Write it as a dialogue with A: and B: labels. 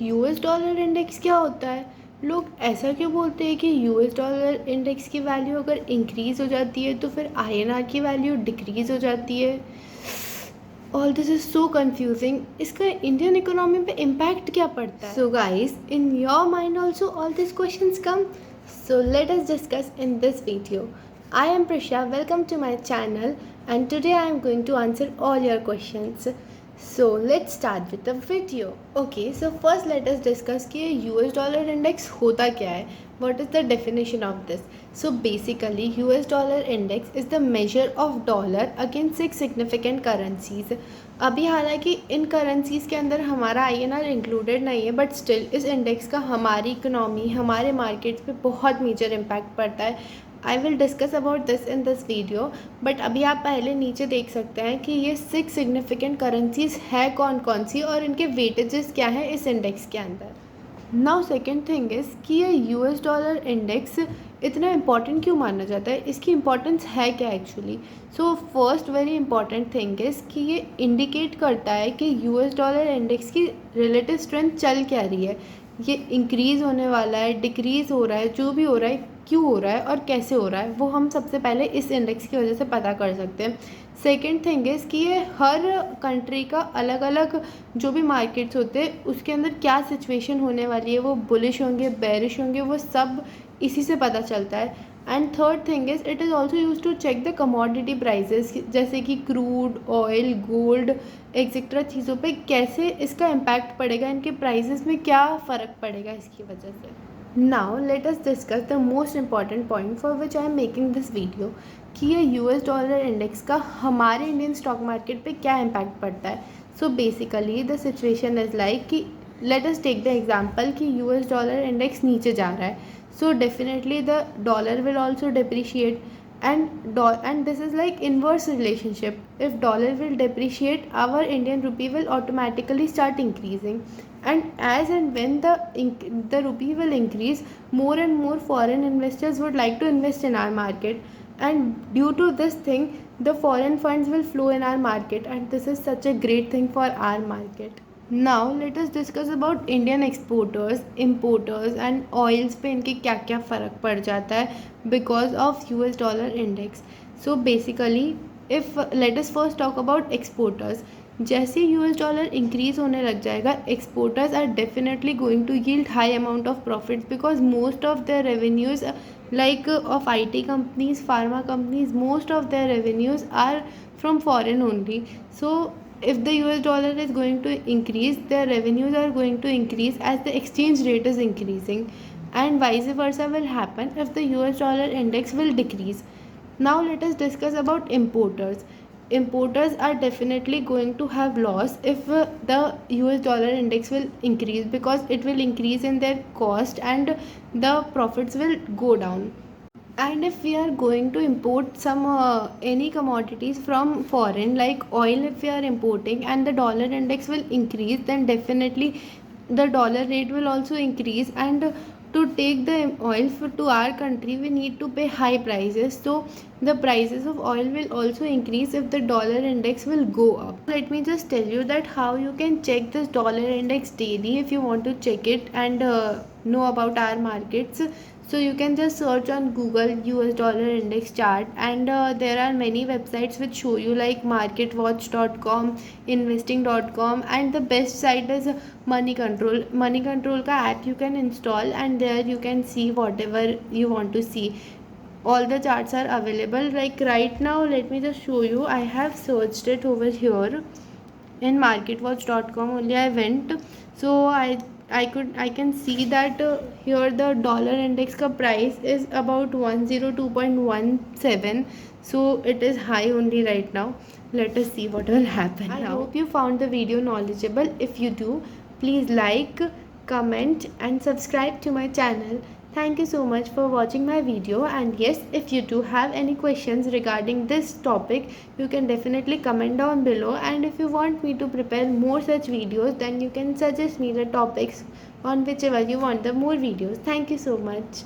A: US dollar index क्या होता है? लोग ऐसा क्यों बोलते हैं कि यूएस डॉलर इंडेक्स की वैल्यू अगर इंक्रीज़ हो जाती है तो फिर आईएनआर की वैल्यू डिक्रीज़ हो जाती है? All this is so confusing. इसका इंडियन इकोनॉमी पे इम्पैक्ट क्या पड़ता है? So guys, in your mind also all this questions come? So let us discuss in this video. I am Prisha, welcome to my channel, and today I am going to answer all your questions. So let's start with the video. Okay, so first let us discuss कि US dollar index होता क्या है? What is the definition of this? So basically US dollar index is the measure of dollar against 6 significant currencies. अभी हालांकि इन currencies के अंदर हमारा INR included नहीं है, बट स्टिल इस इंडेक्स का हमारी इकोनॉमी, हमारे मार्केट्स पे बहुत मेजर इम्पैक्ट पड़ता है. I will discuss about this in this video, but अभी आप पहले नीचे देख सकते हैं कि ये 6 सिग्निफिकेंट करेंसीज है कौन कौन सी और इनके वेटेजेस क्या हैं इस इंडेक्स के अंदर. नाउ सेकेंड थिंग इज़ कि ये यूएस डॉलर इंडेक्स इतना इम्पॉर्टेंट क्यों माना जाता है, इसकी इम्पॉर्टेंस है क्या actually. So first very important thing is कि ये इंडिकेट करता है कि यूएस डॉलर इंडेक्स की रिलेटिव स्ट्रेंथ चल क्या रही है. ये इंक्रीज़ होने वाला है, डिक्रीज़ हो रहा है, जो भी हो रहा है, क्यों हो रहा है और कैसे हो रहा है, वो हम सबसे पहले इस इंडेक्स की वजह से पता कर सकते हैं. सेकेंड थिंग इज़ कि ये हर कंट्री का अलग अलग जो भी मार्केट्स होते हैं उसके अंदर क्या सिचुएशन होने वाली है, वो बुलिश होंगे, बेरिश होंगे, वो सब इसी से पता चलता है. And third thing is it is also use to check the commodity prices, जैसे कि क्रूड ऑयल, गोल्ड एक्सेट्रा चीज़ों पे कैसे इसका इम्पैक्ट पड़ेगा, इनके प्राइजेस में क्या फ़र्क पड़ेगा इसकी वजह से. Now let us discuss the most important point for which I am making this video कि ये यूएस डॉलर इंडेक्स का हमारे इंडियन स्टॉक मार्केट पे क्या इम्पैक्ट पड़ता है. So basically the situation is like कि let us take the example कि यूएस डॉलर इंडेक्स नीचे जा रहा है, so definitely the dollar will also depreciate, and this is like inverse relationship. If dollar will depreciate, our Indian rupee will automatically start increasing, and as and when the rupee will increase, more and more foreign investors would like to invest in our market, and due to this thing the foreign funds will flow in our market, and this is such a great thing for our market. Now let us discuss about Indian exporters, importers and oils पे इनके क्या क्या फ़र्क पड़ जाता है because of US dollar index. So basically if let us first talk about exporters. जैसे US dollar increase होने लग जाएगा, exporters are definitely going to yield high amount of profits because most of their revenues like of IT companies, pharma companies, most of their revenues are from foreign only. So if the US dollar is going to increase, their revenues are going to increase as the exchange rate is increasing, and vice versa will happen if the US dollar index will decrease. Now let us discuss about importers. Importers are definitely going to have loss if the US dollar index will increase, because it will increase in their cost and the profits will go down. And if we are going to import some any commodities from foreign, like oil, if we are importing and the dollar index will increase, then definitely the dollar rate will also increase, and to take the oil to our country we need to pay high prices, so the prices of oil will also increase if the dollar index will go up. Let me just tell you that how you can check this dollar index daily if you want to check it and know about our markets. So you can just search on Google US dollar index chart, and there are many websites which show you, like marketwatch.com, investing.com, and the best site is Money Control. Money Control का app you can install, and there you can see whatever you want to see. All the charts are available. Like right now, let me just show you. I have searched it over here in marketwatch.com only. I went, so I can see that here the dollar index ka price is about 102.17, so it is high only right now. Let us see what will happen now. I hope you found the video knowledgeable. If you do, please like, comment and subscribe to my channel. Thank you so much for watching my video, and yes, if you do have any questions regarding this topic, you can definitely comment down below, and if you want me to prepare more such videos, then you can suggest me the topics on whichever you want the more videos. Thank you so much.